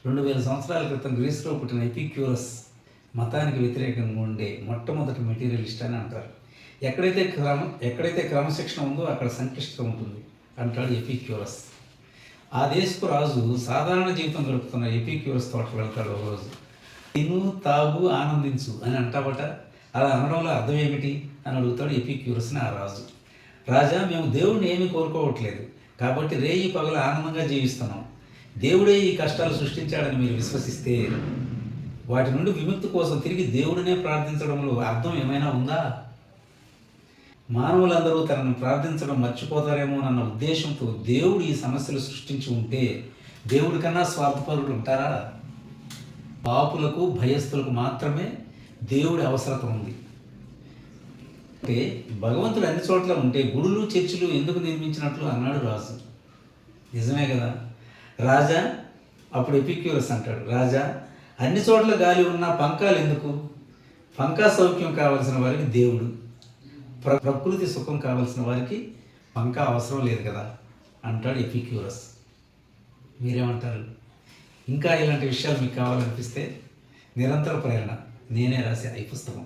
2000 సంవత్సరాల క్రితం గ్రీస్లో పుట్టిన ఎపిక్యూరస్ మతానికి వ్యతిరేకంగా ఉండే మొట్టమొదటి మెటీరియలిస్ట్ అని అంటారు. ఎక్కడైతే క్రమశిక్షణ ఉందో అక్కడ సంక్లిష్టత ఉంటుంది అంటాడు ఎపిక్యూరస్. ఆ దేశపు రాజు సాధారణ జీవితం గడుపుతున్న ఎపిక్యూరస్ తోటకు వెళ్తాడు ఒకరోజు. తిను, తాగు, ఆనందించు అని అంటాబట. అలా అనడంలో అర్థం ఏమిటి అని అడుగుతాడు ఎపిక్యూరస్ని ఆ రాజు. రాజా, మేము దేవుడిని ఏమీ కోరుకోవట్లేదు, కాబట్టి రేయి పగల ఆనందంగా జీవిస్తున్నాం. దేవుడే ఈ కష్టాలు సృష్టించాడని మీరు విశ్వసిస్తే వాటి నుండి విముక్తి కోసం తిరిగి దేవుడినే ప్రార్థించడంలో అర్థం ఏమైనా ఉందా? మానవులందరూ తనను ప్రార్థించడం మర్చిపోతారేమోనన్న ఉద్దేశంతో దేవుడు ఈ సమస్యలు సృష్టించి ఉంటే దేవుడి కన్నా స్వార్థపరులు ఉంటారా? పాపులకు, భయస్థులకు మాత్రమే దేవుడి అవసరత ఉంది. అంటే భగవంతుడు అన్ని చోట్ల ఉంటే గుడులు, చర్చిలు ఎందుకు నిర్మించినట్లు అన్నాడు రాజు. నిజమే కదా రాజా? అప్పుడు ఎపిక్యూరస్ అంటాడు, రాజా, అన్ని చోట్ల గాలి ఉన్న పంకాలు ఎందుకు? పంకా సౌఖ్యం కావలసిన వారికి దేవుడు, ప్రకృతి సుఖం కావలసిన వారికి పంకా అవసరం లేదు కదా అంటాడు ఎపిక్యూరస్. మీరేమంటారు? ఇంకా ఇలాంటి విషయాలు మీకు కావాలనిపిస్తే నిరంతర ప్రేరణ నేనే రాసే ఈ పుస్తకం.